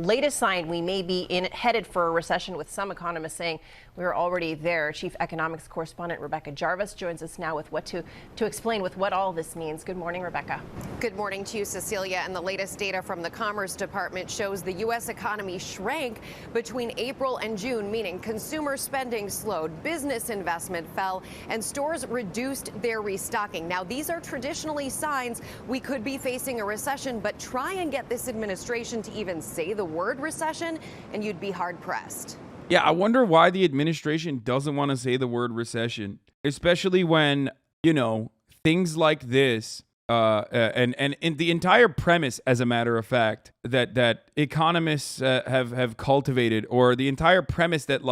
latest sign we may be headed for a recession, with some economists saying we're already there. Chief economics correspondent Rebecca Jarvis joins us now with to explain what all this means. Good morning, Rebecca. Good morning to you, Cecilia. And the latest data from the Commerce Department shows the U.S. economy shrank between April and June, meaning consumer spending slowed, business investment fell, and stores reduced their restocking. Now, these are traditionally signs we could be facing a recession, but try and get this administration to even say the word recession, and you'd be hard-pressed. Yeah, I wonder why the administration doesn't want to say the word recession, especially when, things like this, and the entire premise, as a matter of fact, that economists have cultivated, or the entire premise that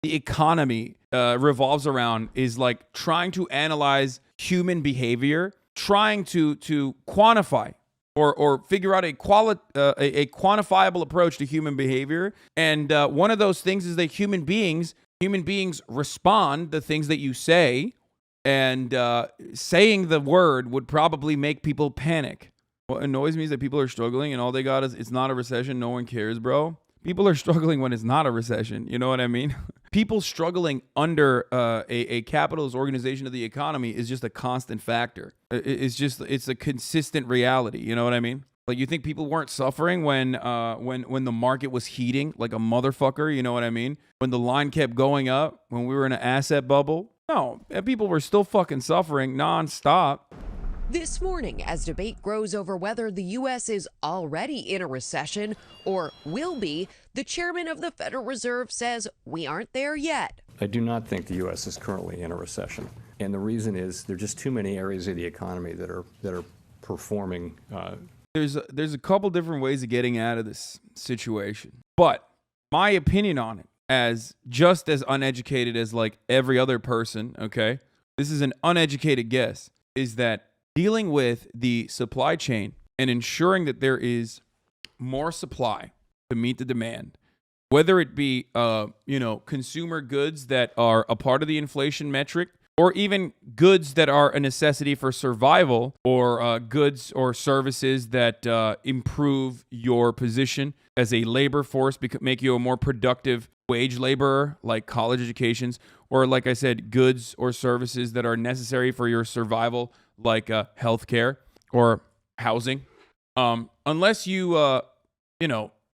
the economy revolves around, is trying to analyze human behavior, trying to quantify or figure out a quantifiable approach to human behavior. And one of those things is that human beings respond to things that you say, and saying the word would probably make people panic. What annoys me is that people are struggling and all they got is, it's not a recession, no one cares, bro. People are struggling when it's not a recession. You know what I mean? People struggling under a capitalist organization of the economy is just a constant factor. It's a consistent reality. You know what I mean? You think people weren't suffering when the market was heating like a motherfucker? You know what I mean? When the line kept going up, when we were in an asset bubble? No, people were still fucking suffering nonstop. This morning, as debate grows over whether the U.S. is already in a recession or will be, the chairman of the Federal Reserve says we aren't there yet. I do not think the U.S. is currently in a recession. And the reason is there are just too many areas of the economy that are performing. There's a couple different ways of getting out of this situation. But my opinion on it, as just as uneducated as every other person, okay? This is an uneducated guess, is that dealing with the supply chain and ensuring that there is more supply to meet the demand, whether it be, consumer goods that are a part of the inflation metric, or even goods that are a necessity for survival, or goods or services that improve your position as a labor force, make you a more productive wage laborer, like college educations, or like I said, goods or services that are necessary for your survival, like healthcare or housing. Unless you,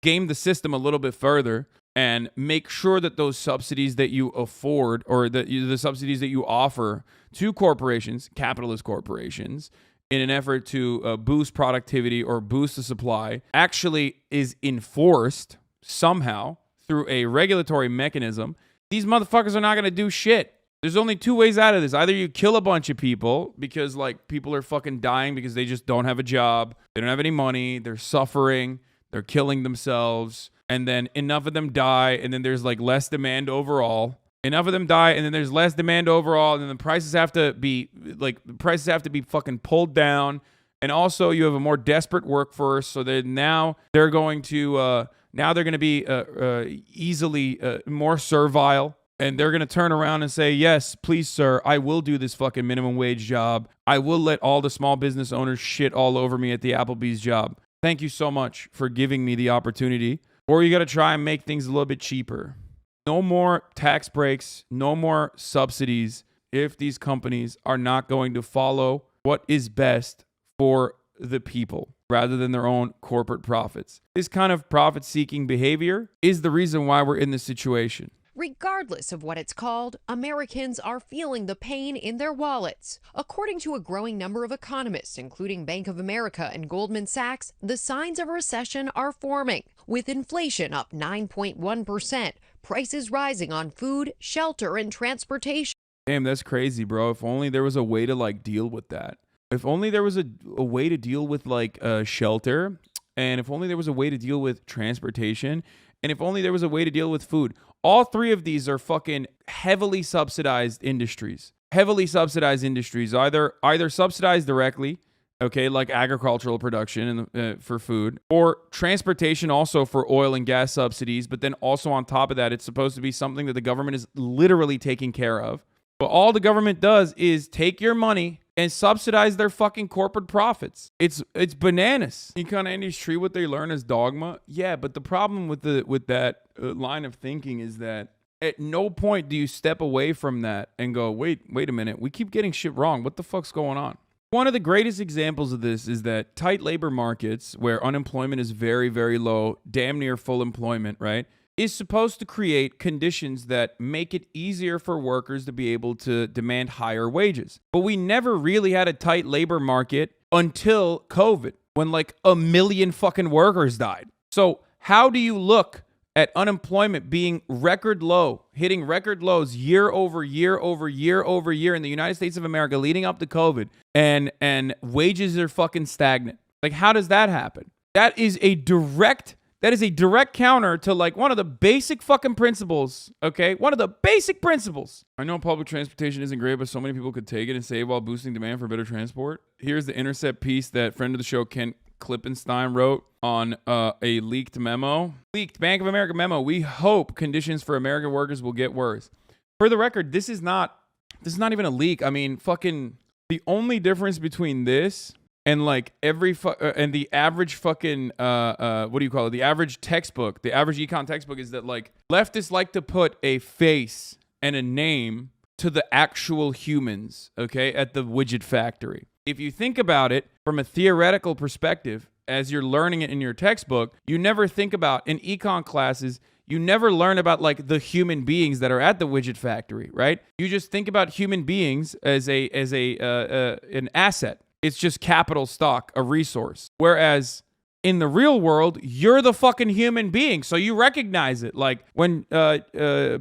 game the system a little bit further and make sure that those subsidies that you afford, or the subsidies that you offer to corporations, capitalist corporations, in an effort to boost productivity or boost the supply, actually is enforced somehow through a regulatory mechanism, these motherfuckers are not going to do shit. There's only two ways out of this. Either you kill a bunch of people because people are fucking dying because they just don't have a job, they don't have any money, they're suffering, they're killing themselves, and then enough of them die, and then there's less demand overall. Enough of them die, and then there's less demand overall, and then the prices have to be fucking pulled down. And also you have a more desperate workforce, so that now they're going to be easily more servile. And they're going to turn around and say, yes, please, sir, I will do this fucking minimum wage job. I will let all the small business owners shit all over me at the Applebee's job. Thank you so much for giving me the opportunity. Or you got to try and make things a little bit cheaper. No more tax breaks, no more subsidies if these companies are not going to follow what is best for the people rather than their own corporate profits. This kind of profit-seeking behavior is the reason why we're in this situation. Regardless of what it's called, Americans are feeling the pain in their wallets. According to a growing number of economists, including Bank of America and Goldman Sachs, the signs of a recession are forming, with inflation up 9.1%, prices rising on food, shelter, and transportation. Damn, that's crazy, bro. If only there was a way to deal with that. If only there was a way to deal with shelter, and if only there was a way to deal with transportation, and if only there was a way to deal with food. All three of these are fucking heavily subsidized industries. Either subsidized directly, okay, like agricultural production for food, or transportation also for oil and gas subsidies, but then also on top of that, it's supposed to be something that the government is literally taking care of. But all the government does is take your money and subsidize their fucking corporate profits. It's bananas. You kind of treat what they learn as dogma. Yeah, but the problem with that line of thinking is that at no point do you step away from that and go, wait a minute, we keep getting shit wrong. What the fuck's going on? One of the greatest examples of this is that tight labor markets where unemployment is very, very low, damn near full employment, right, is supposed to create conditions that make it easier for workers to be able to demand higher wages. But we never really had a tight labor market until COVID, when like 1 million fucking workers died. So how do you look at unemployment being record low, hitting record lows year over year over year over year in the United States of America leading up to COVID, and wages are fucking stagnant? Like, how does that happen? That is a direct counter to like one of the basic fucking principles, okay? One of the basic principles. I know public transportation isn't great, but so many people could take it and save while boosting demand for better transport. Here's the Intercept piece that friend of the show, Kent Klippenstein, wrote on a leaked memo. Leaked Bank of America memo. We hope conditions for American workers will get worse. For the record, this is not even a leak. I mean, fucking the only difference between this and like and the average fucking what do you call it? The average textbook, the average econ textbook is that like leftists like to put a face and a name to the actual humans, okay, at the widget factory. If you think about it from a theoretical perspective, as you're learning it in your textbook, you never think about in econ classes, you never learn about like the human beings that are at the widget factory, right? You just think about human beings as an asset. It's just capital stock, a resource. Whereas in the real world, you're the fucking human being. So you recognize it. Like when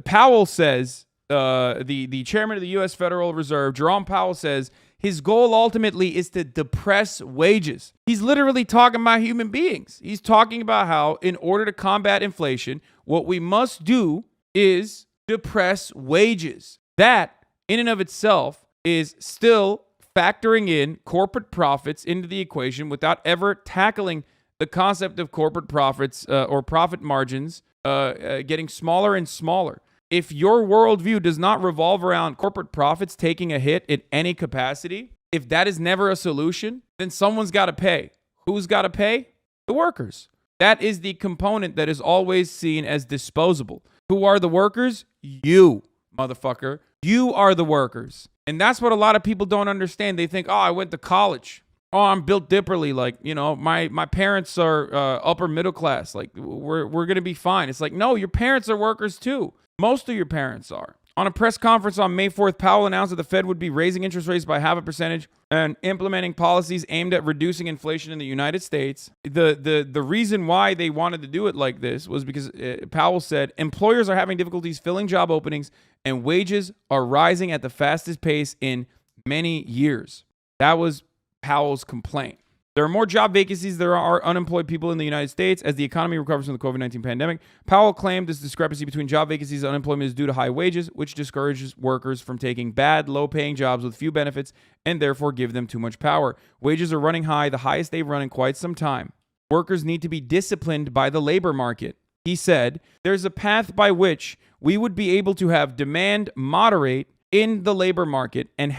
Powell says, the chairman of the U.S. Federal Reserve, Jerome Powell, says his goal ultimately is to depress wages. He's literally talking about human beings. He's talking about how in order to combat inflation, what we must do is depress wages. That in and of itself is still factoring in corporate profits into the equation without ever tackling the concept of corporate profits or profit margins getting smaller and smaller. If your worldview does not revolve around corporate profits taking a hit in any capacity, if that is never a solution, then someone's got to pay. Who's got to pay? The workers. That is the component that is always seen as disposable. Who are the workers? You, motherfucker. You are the workers. And that's what a lot of people don't understand. They think, oh, I went to college. Oh, I'm built differently. Like, you know, my parents are upper middle class. Like, we're going to be fine. It's like, no, your parents are workers too. Most of your parents are. On a press conference on May 4th, Powell announced that the Fed would be raising interest rates by 0.5% and implementing policies aimed at reducing inflation in the United States. The reason why they wanted to do it like this was because Powell said employers are having difficulties filling job openings and wages are rising at the fastest pace in many years. That was Powell's complaint. There are more job vacancies than there are unemployed people in the United States as the economy recovers from the COVID-19 pandemic. Powell claimed this discrepancy between job vacancies and unemployment is due to high wages, which discourages workers from taking bad, low-paying jobs with few benefits and therefore give them too much power. Wages are running high, the highest they've run in quite some time. Workers need to be disciplined by the labor market. He said, there's a path by which we would be able to have demand moderate in the labor market and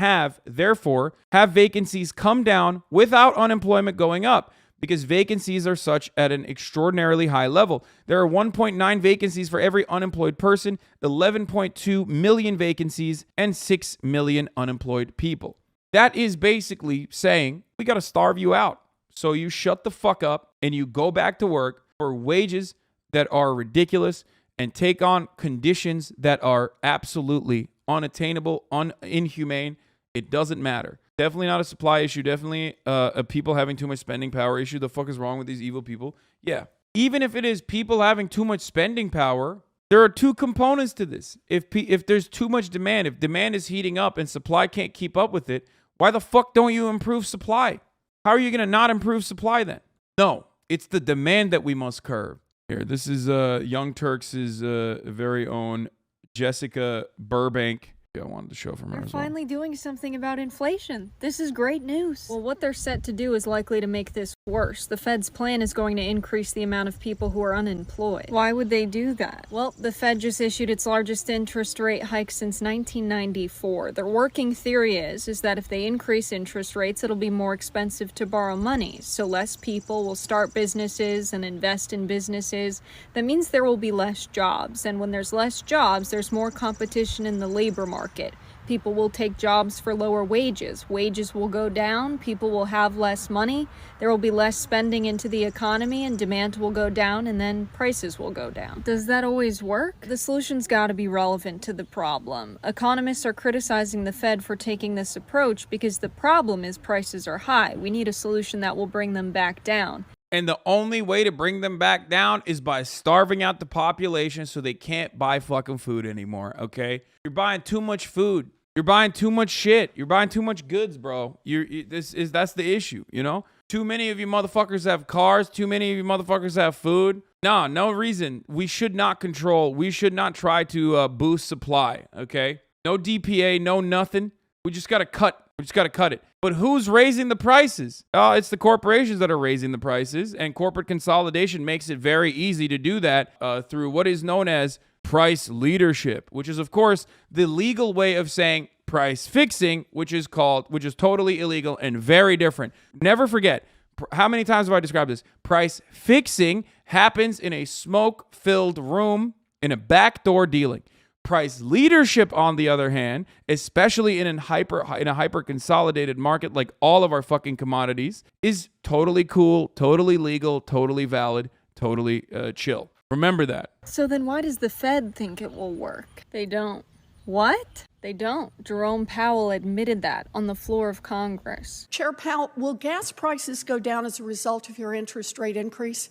therefore have vacancies come down without unemployment going up because vacancies are such at an extraordinarily high level. There are 1.9 vacancies for every unemployed person, 11.2 million vacancies, and 6 million unemployed people. That is basically saying we got to starve you out. So you shut the fuck up and you go back to work for wages that are ridiculous and take on conditions that are absolutely unattainable, inhumane. It doesn't matter. Definitely not a supply issue. Definitely a people having too much spending power issue. The fuck is wrong with these evil people? Yeah. Even if it is people having too much spending power, there are two components to this. If there's too much demand, if demand is heating up and supply can't keep up with it, why the fuck don't you improve supply? How are you going to not improve supply then? No, it's the demand that we must curb. Here, this is Young Turks' very own Jessica Burbank. I wanted to show from her They're as well. finally doing something about inflation. This is great news. Well, what they're set to do is likely to make this Worse, the Fed's plan is going to increase the amount of people who are unemployed. Why would they do that? Well, the Fed just issued its largest interest rate hike since 1994. Their working theory is that if they increase interest rates, it'll be more expensive to borrow money, so less people will start businesses and invest in businesses. That means there will be less jobs, and when there's less jobs, there's more competition in the labor market. People will take jobs for lower wages. Wages will go down. People will have less money. There will be less spending into the economy, and demand will go down, and then prices will go down. Does that always work? The solution's got to be relevant to the problem. Economists are criticizing the Fed for taking this approach because the problem is prices are high. We need a solution that will bring them back down. And the only way to bring them back down is by starving out the population so they can't buy fucking food anymore, okay? You're buying too much food. You're buying too much shit. You're buying too much goods, bro. That's the issue, you know? Too many of you motherfuckers have cars. Too many of you motherfuckers have food. No reason. We should not control. We should not try to boost supply, okay? No DPA, no nothing. We just got to cut. We just got to cut it. But who's raising the prices? It's the corporations that are raising the prices, and corporate consolidation makes it very easy to do that through what is known as price leadership, which is, of course, the legal way of saying price fixing, which is totally illegal and very different. Never forget, how many times have I described this? Price fixing happens in a smoke-filled room in a backdoor dealing. Price leadership, on the other hand, especially in a hyper consolidated market like all of our fucking commodities, is totally cool, totally legal, totally valid, totally chill. Remember that. So then why does the Fed think it will work? They don't. What? They don't. Jerome Powell admitted that on the floor of Congress. Chair Powell, will gas prices go down as a result of your interest rate increase?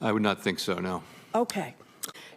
I would not think so, no. Okay.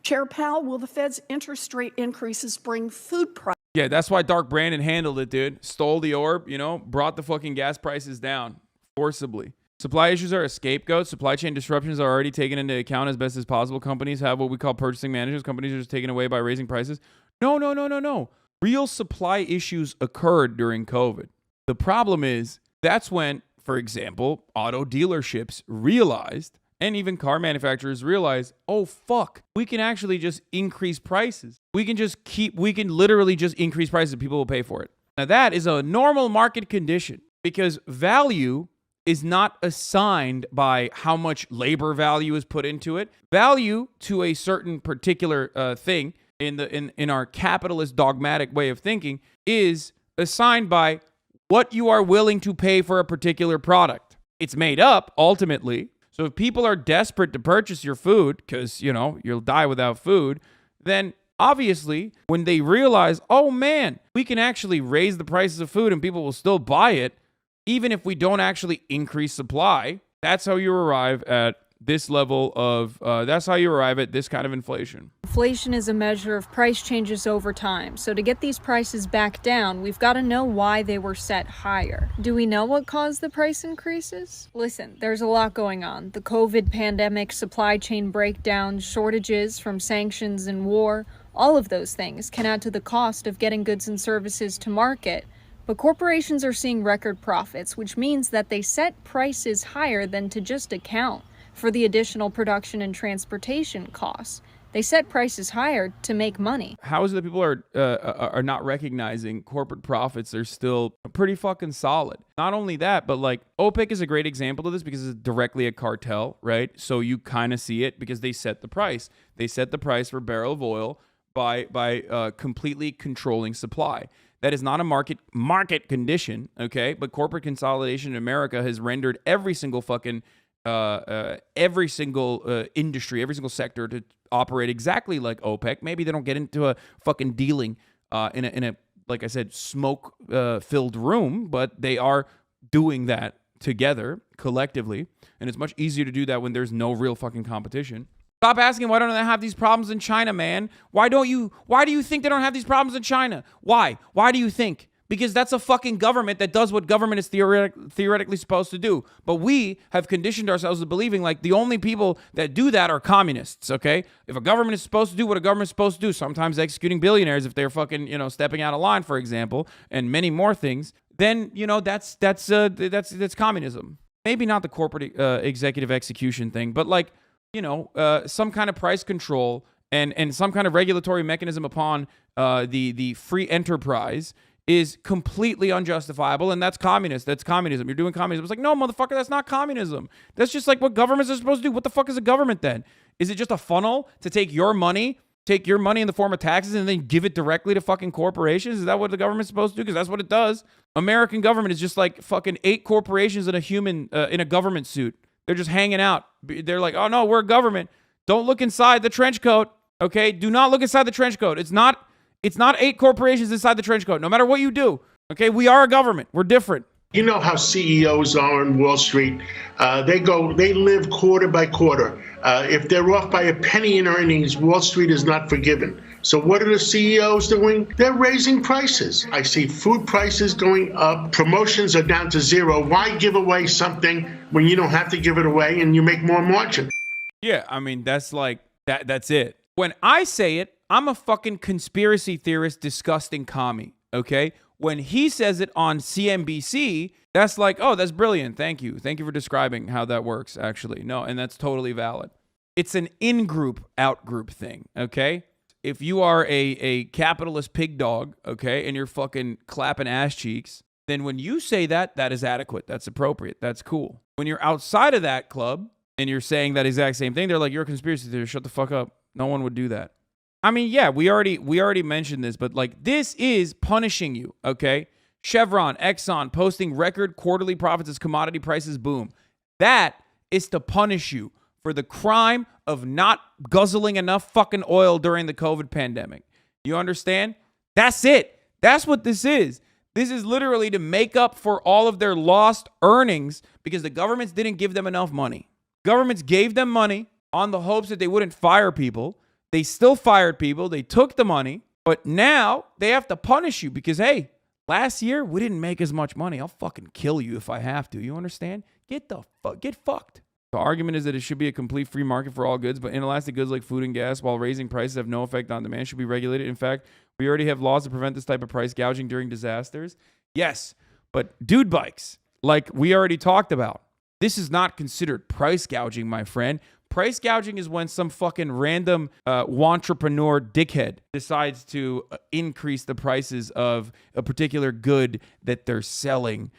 Chair Powell, will the Fed's interest rate increases bring food prices? Yeah, that's why Dark Brandon handled it, dude. Stole the orb, brought the fucking gas prices down forcibly. Supply issues are a scapegoat. Supply chain disruptions are already taken into account as best as possible. Companies have what we call purchasing managers. Companies are just taken away by raising prices. No. Real supply issues occurred during COVID. The problem is that's when, for example, auto dealerships realized, and even car manufacturers realize, oh, fuck, we can actually just increase prices. We can literally just increase prices and people will pay for it. Now, that is a normal market condition because value is not assigned by how much labor value is put into it. Value to a certain particular thing in our capitalist dogmatic way of thinking is assigned by what you are willing to pay for a particular product. It's made up ultimately. So if people are desperate to purchase your food because, you'll die without food, then obviously when they realize, oh man, we can actually raise the prices of food and people will still buy it, even if we don't actually increase supply, that's how you arrive at this level of, that's how you arrive at this kind of inflation. Inflation is a measure of price changes over time. So to get these prices back down, we've got to know why they were set higher. Do we know what caused the price increases? Listen, there's a lot going on. The COVID pandemic, supply chain breakdowns, shortages from sanctions and war, all of those things can add to the cost of getting goods and services to market. But corporations are seeing record profits, which means that they set prices higher than to just account for the additional production and transportation costs. They set prices higher to make money. How is it that people are not recognizing corporate profits are still pretty fucking solid? Not only that, but like OPEC is a great example of this because it's directly a cartel, right? So you kind of see it because they set the price. They set the price for a barrel of oil by completely controlling supply. That is not a market condition, okay? But corporate consolidation in America has rendered every single fucking industry, every single sector to operate exactly like OPEC. Maybe they don't get into a fucking dealing in a like I said, smoke filled room, but they are doing that together collectively, and it's much easier to do that when there's no real fucking competition. Stop asking why don't they have these problems in China, man? Why do you think they don't have these problems in China? Why do you think? Because that's a fucking government that does what government is theoretically supposed to do. But we have conditioned ourselves to believing like the only people that do that are communists, okay? If a government is supposed to do what a government is supposed to do, sometimes executing billionaires if they're fucking, stepping out of line, for example, and many more things, then, that's communism. maybe not the corporate executive execution thing, but like, some kind of price control and some kind of regulatory mechanism upon the free enterprise is completely unjustifiable, and that's communist. That's communism. You're doing communism. It's like, no, motherfucker, that's not communism. That's just like what governments are supposed to do. What the fuck is a government then? Is it just a funnel to take your money in the form of taxes and then give it directly to fucking corporations? Is that what the government's supposed to do? Because that's what it does. American government is just like fucking 8 corporations and a human in a government suit. They're just hanging out. They're like, oh no, we're a government. Don't look inside the trench coat. Okay? Do not look inside the trench coat. It's not 8 corporations inside the trench coat. No matter what you do. Okay? We are a government. We're different. You know how CEOs are on Wall Street. They live quarter by quarter. If they're off by a penny in earnings, Wall Street is not forgiven. So what are the CEOs doing? They're raising prices. I see food prices going up. Promotions are down to 0. Why give away something when you don't have to give it away and you make more margin? Yeah, I mean, that's like, that's it. When I say it, I'm a fucking conspiracy theorist, disgusting commie, okay? When he says it on CNBC, that's like, oh, that's brilliant. Thank you. Thank you for describing how that works, actually. No, and that's totally valid. It's an in-group, out-group thing, okay? If you are a capitalist pig dog, okay, and you're fucking clapping ass cheeks, then when you say that, that is adequate. That's appropriate. That's cool. When you're outside of that club and you're saying that exact same thing, they're like, you're a conspiracy theorist. Shut the fuck up. No one would do that. I mean, yeah, we already mentioned this, but like this is punishing you, okay? Chevron, Exxon posting record quarterly profits as commodity prices boom. That is to punish you for the crime of not guzzling enough fucking oil during the COVID pandemic. You understand? That's it. That's what this is. This is literally to make up for all of their lost earnings because the governments didn't give them enough money. Governments gave them money on the hopes that they wouldn't fire people. They still fired people. They took the money, but now they have to punish you because, hey, last year we didn't make as much money. I'll fucking kill you if I have to. You understand? Get fucked. The argument is that it should be a complete free market for all goods, but inelastic goods like food and gas, while raising prices have no effect on demand, should be regulated. In fact, we already have laws to prevent this type of price gouging during disasters. Yes, but dude bikes, like we already talked about, this is not considered price gouging, my friend. Price gouging is when some fucking random wantrepreneur dickhead decides to increase the prices of a particular good that they're selling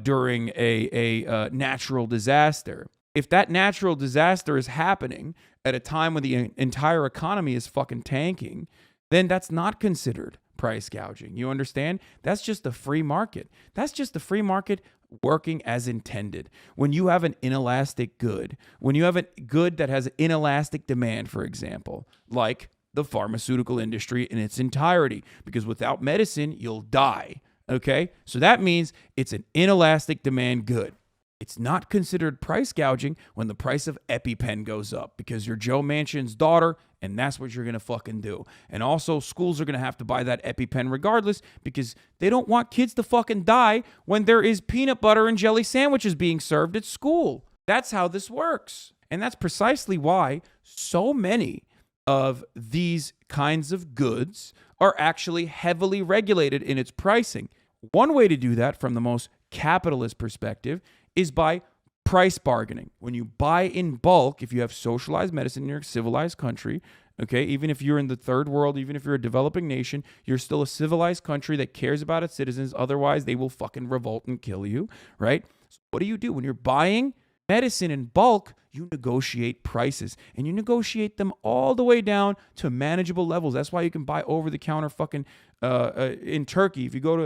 during a natural disaster. If that natural disaster is happening at a time when the entire economy is fucking tanking, then that's not considered price gouging. You understand? That's just the free market. That's just the free market working as intended. When you have an inelastic good, when you have a good that has inelastic demand, for example, like the pharmaceutical industry in its entirety, because without medicine, you'll die. Okay? So that means it's an inelastic demand good. It's not considered price gouging when the price of EpiPen goes up because you're Joe Manchin's daughter and that's what you're going to fucking do. And also schools are going to have to buy that EpiPen regardless because they don't want kids to fucking die when there is peanut butter and jelly sandwiches being served at school. That's how this works. And that's precisely why so many of these kinds of goods are actually heavily regulated in its pricing. One way to do that from the most capitalist perspective is by price bargaining. When you buy in bulk, if you have socialized medicine in your civilized country, okay, even if you're in the third world, even if you're a developing nation, you're still a civilized country that cares about its citizens. Otherwise, they will fucking revolt and kill you, right? So what do? When you're buying medicine in bulk, you negotiate prices, and you negotiate them all the way down to manageable levels. That's why you can buy over-the-counter fucking in Turkey. If you go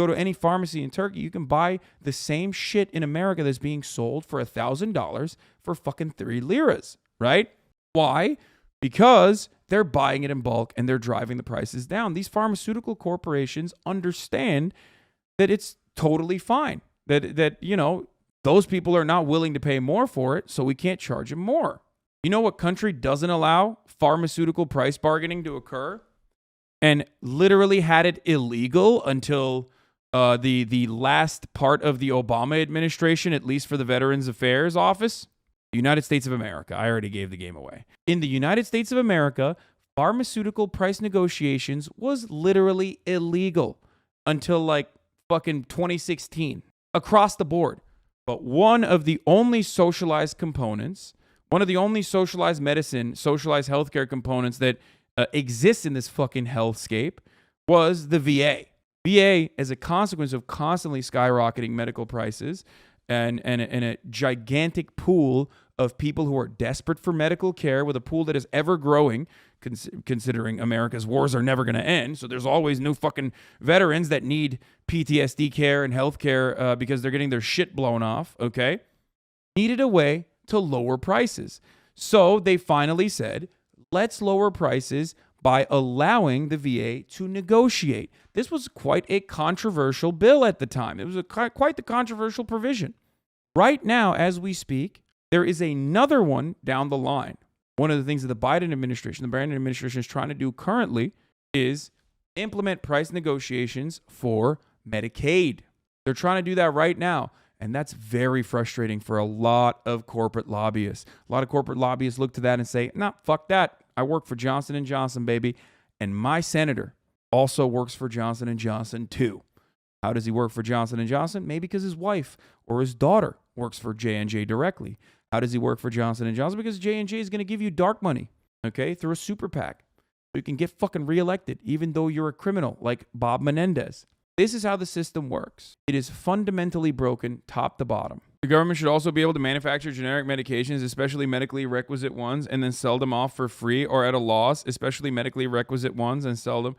to any pharmacy in Turkey, you can buy the same shit in America that's being sold for $1,000 for fucking 3 liras, right? Why? Because they're buying it in bulk and they're driving the prices down. These pharmaceutical corporations understand that it's totally fine. That you know, those people are not willing to pay more for it, so we can't charge them more. You know what country doesn't allow pharmaceutical price bargaining to occur? And literally had it illegal until the last part of the Obama administration, at least for the Veterans Affairs Office? The United States of America. I already gave the game away. In the United States of America, pharmaceutical price negotiations was literally illegal until like fucking 2016 across the board. But one of the only socialized components, one of the only socialized medicine, socialized healthcare components that exists in this fucking hellscape was the VA. VA, as a consequence of constantly skyrocketing medical prices and a gigantic pool of people who are desperate for medical care, with a pool that is ever growing, considering America's wars are never going to end. So there's always new fucking veterans that need PTSD care and health care because they're getting their shit blown off, okay? Needed a way to lower prices. So they finally said, let's lower prices by allowing the VA to negotiate. This was quite a controversial bill at the time. It was quite the controversial provision. Right now, as we speak, there is another one down the line. One of the things that the Biden administration is trying to do currently is implement price negotiations for Medicaid. They're trying to do that right now. And that's very frustrating for a lot of corporate lobbyists. A lot of corporate lobbyists look to that and say, nah, fuck that. I work for Johnson & Johnson, baby. And my senator also works for Johnson & Johnson, too. How does he work for Johnson & Johnson? Maybe because his wife or his daughter works for J&J directly. How does he work for Johnson & Johnson? Because J&J is going to give you dark money, okay, through a super PAC. So you can get fucking reelected, even though you're a criminal like Bob Menendez. This is how the system works. It is fundamentally broken top to bottom. The government should also be able to manufacture generic medications, especially medically requisite ones, and then sell them off for free or at a loss, especially medically requisite ones, and sell them.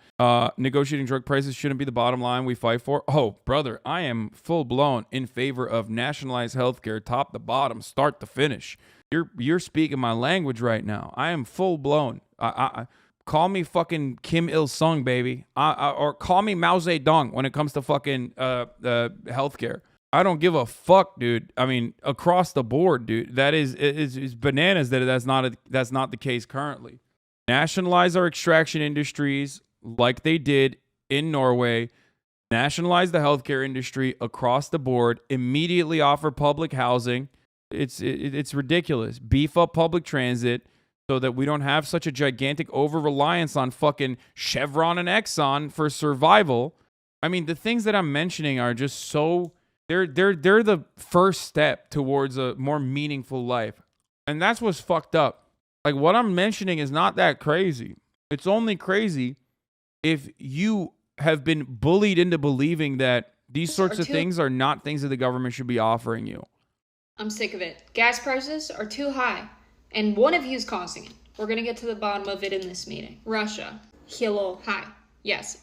Negotiating drug prices shouldn't be the bottom line we fight for. Oh, brother, I am full blown in favor of nationalized healthcare, top to bottom, start to finish. You're speaking my language right now. I am full blown. Call me fucking Kim Il-sung, baby. Or call me Mao Zedong when it comes to fucking healthcare. I don't give a fuck, dude. I mean, across the board, dude. That is bananas that that's not the case currently. Nationalize our extraction industries like they did in Norway. Nationalize the healthcare industry across the board. Immediately offer public housing. It's ridiculous. Beef up public transit, so that we don't have such a gigantic over-reliance on fucking Chevron and Exxon for survival. I mean, the things that I'm mentioning are just so... They're the first step towards a more meaningful life. And that's what's fucked up. Like, what I'm mentioning is not that crazy. It's only crazy if you have been bullied into believing that these sorts of things are not things that the government should be offering you. I'm sick of it. Gas prices are too high. And one of you's causing it. We're gonna get to the bottom of it in this meeting. Russia. Hello. Hi. Yes.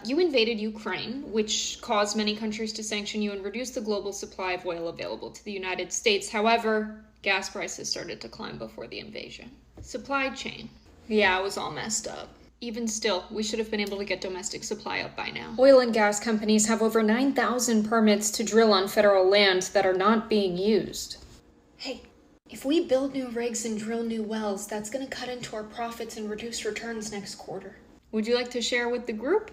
You invaded Ukraine, which caused many countries to sanction you and reduce the global supply of oil available to the United States. However, gas prices started to climb before the invasion. Supply chain. Yeah, it was all messed up. Even still, we should have been able to get domestic supply up by now. Oil and gas companies have over 9,000 permits to drill on federal land that are not being used. Hey. If we build new rigs and drill new wells, that's going to cut into our profits and reduce returns next quarter. Would you like to share with the group?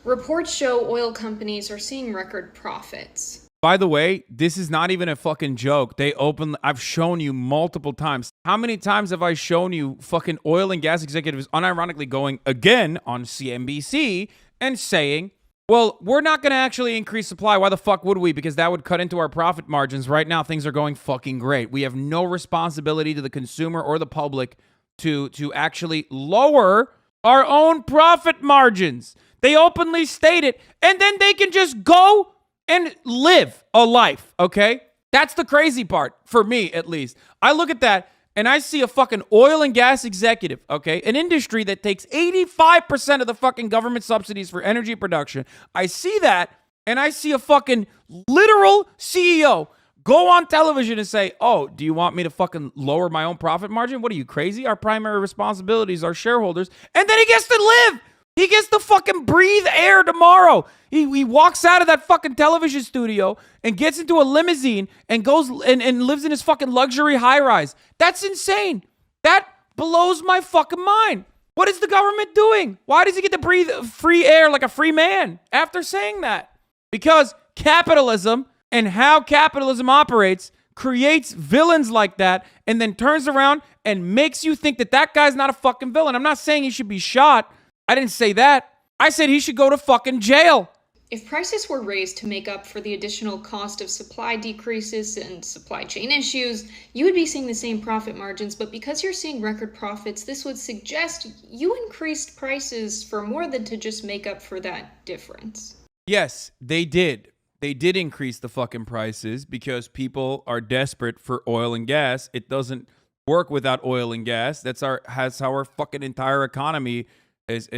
Reports show oil companies are seeing record profits. By the way, this is not even a fucking joke. I've shown you multiple times. How many times have I shown you fucking oil and gas executives unironically going again on CNBC and saying, well, we're not going to actually increase supply. Why the fuck would we? Because that would cut into our profit margins. Right now, things are going fucking great. We have no responsibility to the consumer or the public to actually lower our own profit margins. They openly state it, and then they can just go and live a life, okay? That's the crazy part, for me at least. I look at that, and I see a fucking oil and gas executive, okay? An industry that takes 85% of the fucking government subsidies for energy production. I see that, and I see a fucking literal CEO go on television and say, oh, do you want me to fucking lower my own profit margin? What are you, crazy? Our primary responsibilities are shareholders. And then he gets to live. He gets to fucking breathe air tomorrow. He walks out of that fucking television studio and gets into a limousine and goes and lives in his fucking luxury high rise. That's insane. That blows my fucking mind. What is the government doing? Why does he get to breathe free air like a free man after saying that? Because capitalism and how capitalism operates creates villains like that and then turns around and makes you think that that guy's not a fucking villain. I'm not saying he should be shot. I didn't say that. I said he should go to fucking jail. If prices were raised to make up for the additional cost of supply decreases and supply chain issues, you would be seeing the same profit margins, but because you're seeing record profits, this would suggest you increased prices for more than to just make up for that difference. Yes, they did. They did increase the fucking prices because people are desperate for oil and gas. It doesn't work without oil and gas. That's how our fucking entire economy has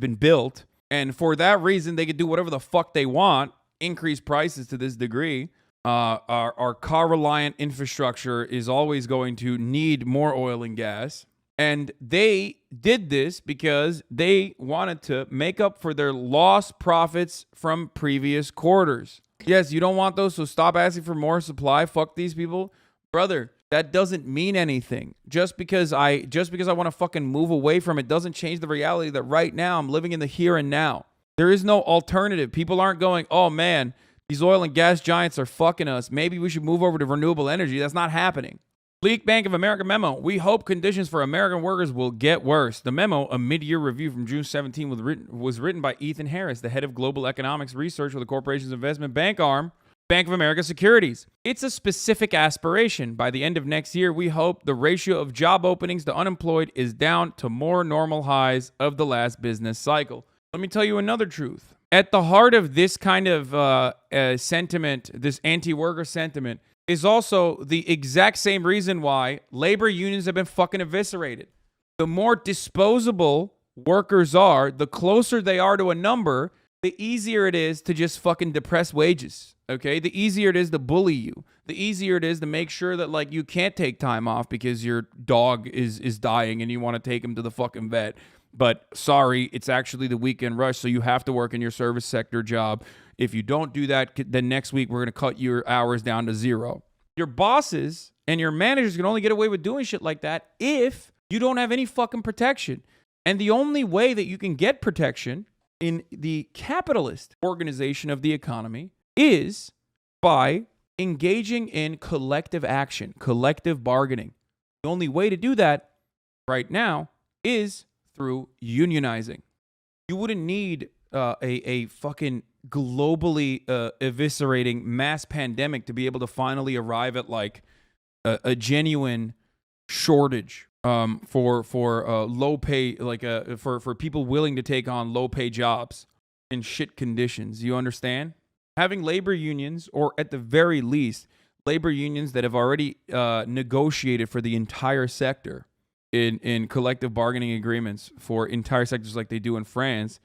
been built. And for that reason, they could do whatever the fuck they want, increase prices to this degree. Our car-reliant infrastructure is always going to need more oil and gas. And they did this because they wanted to make up for their lost profits from previous quarters. Yes, you don't want those, so stop asking for more supply. Fuck these people. Brother, that doesn't mean anything. Just because I want to fucking move away from it doesn't change the reality that right now I'm living in the here and now. There is no alternative. People aren't going, oh man, these oil and gas giants are fucking us. Maybe we should move over to renewable energy. That's not happening. Bleak Bank of America memo. We hope conditions for American workers will get worse. The memo, a mid-year review from June 17, was written by Ethan Harris, the head of global economics research for the corporation's investment bank arm, Bank of America Securities. It's a specific aspiration. By the end of next year, we hope the ratio of job openings to unemployed is down to more normal highs of the last business cycle. Let me tell you another truth. At the heart of this kind of sentiment, this anti-worker sentiment, is also the exact same reason why labor unions have been fucking eviscerated. The more disposable workers are, the closer they are to a number, the easier it is to just fucking depress wages. Okay, the easier it is to bully you. The easier it is to make sure that like you can't take time off because your dog is dying and you want to take him to the fucking vet. But sorry, it's actually the weekend rush, so you have to work in your service sector job. If you don't do that, then next week we're going to cut your hours down to 0. Your bosses and your managers can only get away with doing shit like that if you don't have any fucking protection. And the only way that you can get protection in the capitalist organization of the economy is by engaging in collective action, collective bargaining. The only way to do that right now is through unionizing. You wouldn't need a fucking globally eviscerating mass pandemic to be able to finally arrive at like a genuine shortage for low pay, like for people willing to take on low pay jobs in shit conditions. You understand? Having labor unions, or at the very least, labor unions that have already negotiated for the entire sector in collective bargaining agreements for entire sectors like they do in France,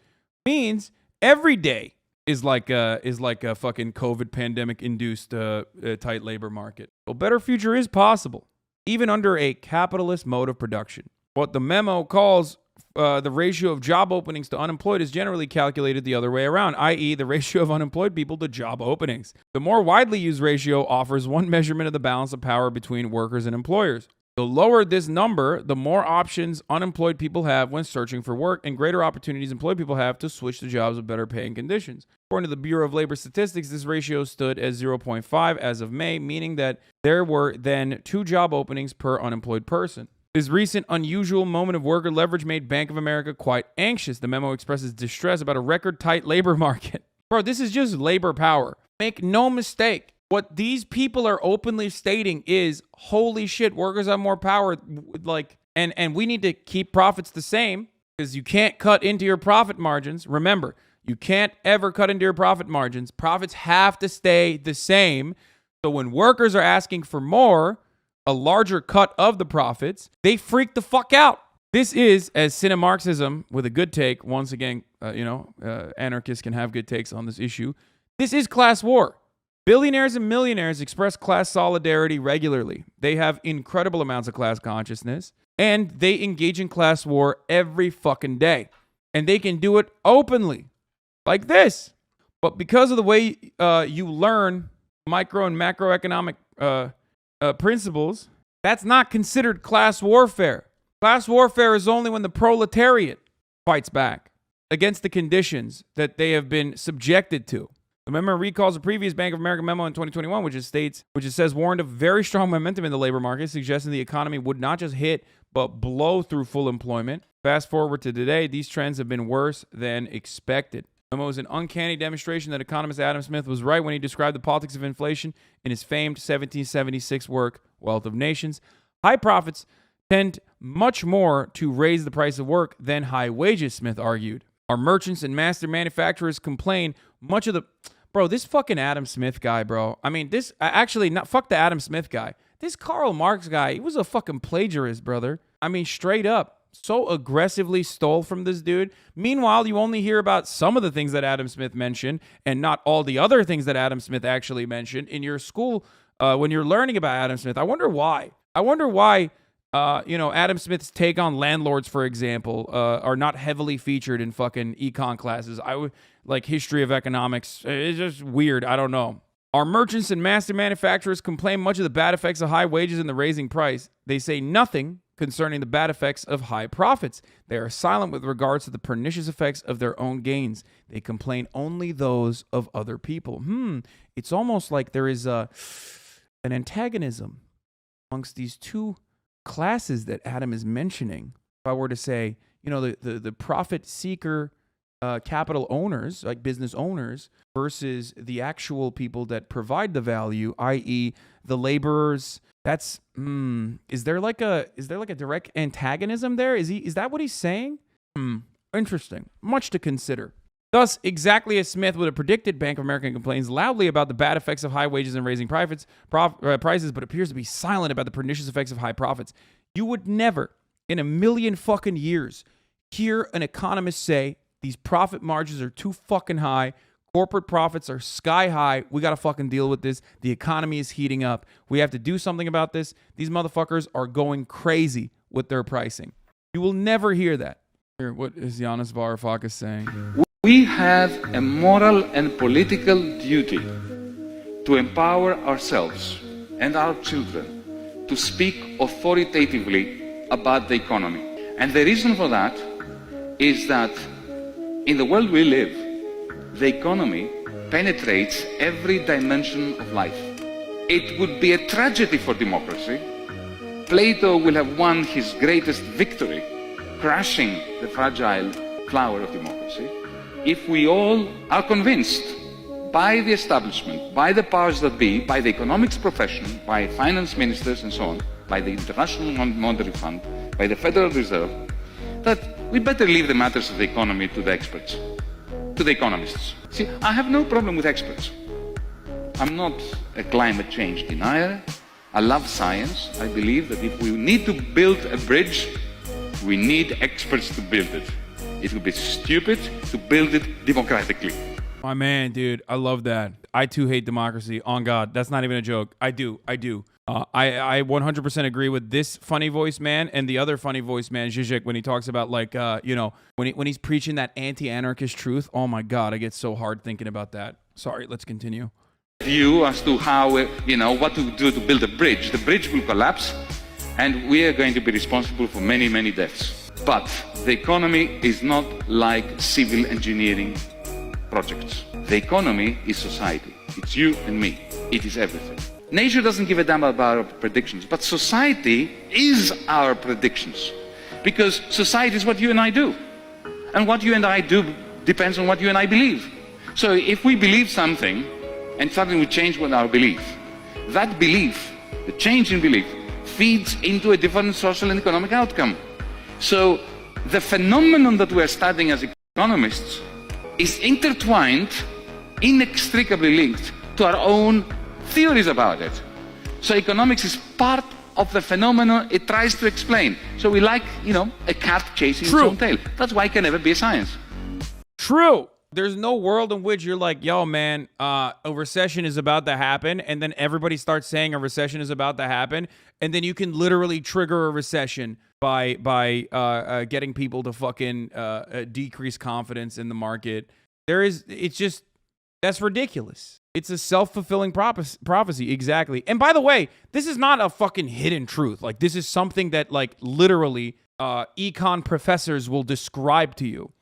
means every day is like a fucking COVID pandemic induced tight labor market. A better future is possible, even under a capitalist mode of production. What the memo calls the ratio of job openings to unemployed is generally calculated the other way around, i.e. the ratio of unemployed people to job openings. The more widely used ratio offers one measurement of the balance of power between workers and employers. The lower this number, the more options unemployed people have when searching for work and greater opportunities employed people have to switch to jobs with better paying conditions. According to the Bureau of Labor Statistics, this ratio stood at 0.5 as of May, meaning that there were then 2 job openings per unemployed person. This recent unusual moment of worker leverage made Bank of America quite anxious. The memo expresses distress about a record tight labor market. Bro, this is just labor power. Make no mistake. What these people are openly stating is, holy shit, workers have more power, like, and we need to keep profits the same because you can't cut into your profit margins. Remember, you can't ever cut into your profit margins. Profits have to stay the same. So when workers are asking for more, a larger cut of the profits, they freak the fuck out. This is, as Cinemarxism with a good take, once again, anarchists can have good takes on this issue. This is class war. Billionaires and millionaires express class solidarity regularly. They have incredible amounts of class consciousness, and they engage in class war every fucking day. And they can do it openly, like this. But because of the way you learn micro and macroeconomic principles, that's not considered class warfare. Class warfare is only when the proletariat fights back against the conditions that they have been subjected to. The memo recalls a previous Bank of America memo in 2021, which says warned of very strong momentum in the labor market, suggesting the economy would not just hit, but blow through full employment. Fast forward to today, these trends have been worse than expected. memo is an uncanny demonstration that economist Adam Smith was right when he described the politics of inflation in his famed 1776 work, Wealth of Nations. High profits tend much more to raise the price of work than high wages, Smith argued. Our merchants and master manufacturers complain much of the... Bro, this fucking Adam Smith guy, bro. I mean, this... Actually, not fuck the Adam Smith guy. This Karl Marx guy, he was a fucking plagiarist, brother. I mean, straight up. So aggressively stole from this dude. Meanwhile, you only hear about some of the things that Adam Smith mentioned and not all the other things that Adam Smith actually mentioned in your school when you're learning about Adam Smith. I wonder why. Adam Smith's take on landlords, for example, are not heavily featured in fucking econ classes. Like history of economics. It's just weird. I don't know. Our merchants and master manufacturers complain much of the bad effects of high wages and the raising price. They say nothing concerning the bad effects of high profits. They are silent with regards to the pernicious effects of their own gains. They complain only those of other people. It's almost like there is an antagonism amongst these two classes that Adam is mentioning. If I were to say, the profit seeker capital owners, like business owners, versus the actual people that provide the value, i.e. the laborers. That's is there like a direct antagonism there? Is that what he's saying? Interesting. Much to consider. Thus, exactly as Smith would have predicted, Bank of America complains loudly about the bad effects of high wages and raising prices, but appears to be silent about the pernicious effects of high profits. You would never, in a million fucking years, hear an economist say these profit margins are too fucking high. Corporate profits are sky high. We got to fucking deal with this. The economy is heating up. We have to do something about this. These motherfuckers are going crazy with their pricing. You will never hear that. Here, what is Yanis Varoufakis saying? We have a moral and political duty to empower ourselves and our children to speak authoritatively about the economy. And the reason for that is that in the world we live, the economy penetrates every dimension of life. It would be a tragedy for democracy. Plato will have won his greatest victory, crushing the fragile flower of democracy, if we all are convinced by the establishment, by the powers that be, by the economics profession, by finance ministers and so on, by the International Monetary Fund, by the Federal Reserve, that we better leave the matters of the economy to the experts, to the economists. See, I have no problem with experts. I'm not a climate change denier. I love science. I believe that if we need to build a bridge, we need experts to build it. It would be stupid to build it democratically. My man, dude, I love that. I too hate democracy. On God, that's not even a joke. I do. I 100% agree with this funny voice man and the other funny voice man, Zizek, when he talks about when he's preaching that anti-anarchist truth. Oh my God, I get so hard thinking about that. Sorry, let's continue. View as to how, what to do to build a bridge. The bridge will collapse and we are going to be responsible for many, many deaths. But the economy is not like civil engineering projects. The economy is society. It's you and me. It is everything. Nature doesn't give a damn about our predictions, but society is our predictions. Because society is what you and I do. And what you and I do depends on what you and I believe. So if we believe something, and suddenly we change what our belief, that belief, the change in belief, feeds into a different social and economic outcome. So the phenomenon that we're studying as economists is intertwined, inextricably linked to our own theories about it. So economics is part of the phenomenon it tries to explain. So we like, a cat chasing its own tail. That's why it can never be a science. True. There's no world in which you're like, yo, man, a recession is about to happen, and then everybody starts saying a recession is about to happen, and then you can literally trigger a recession by getting people to fucking decrease confidence in the market. That's ridiculous. It's a self-fulfilling prophecy, exactly. And by the way, this is not a fucking hidden truth. Like, this is something that, like, literally econ professors will describe to you.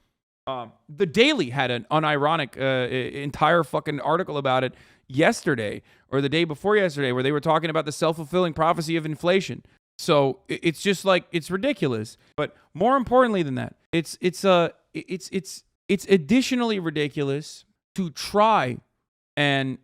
The Daily had an unironic entire fucking article about it yesterday or the day before yesterday, where they were talking about the self-fulfilling prophecy of inflation. So it's just like, it's ridiculous. But more importantly than that, it's it's additionally ridiculous to try and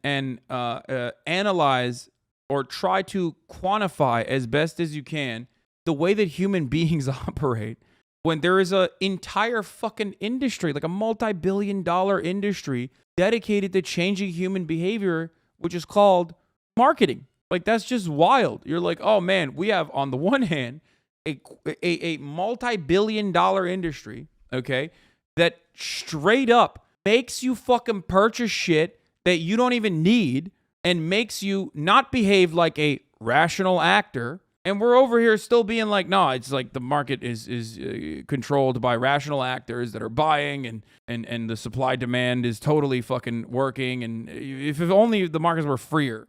analyze or try to quantify as best as you can the way that human beings operate when there is an entire fucking industry, like a multi-billion-dollar industry dedicated to changing human behavior, which is called marketing. Like, that's just wild. You're like, oh man, we have on the one hand a multi-billion-dollar industry, okay, that straight up makes you fucking purchase shit that you don't even need and makes you not behave like a rational actor. And we're over here still being like, no, it's like the market is controlled by rational actors that are buying and the supply demand is totally fucking working. And if only the markets were freer,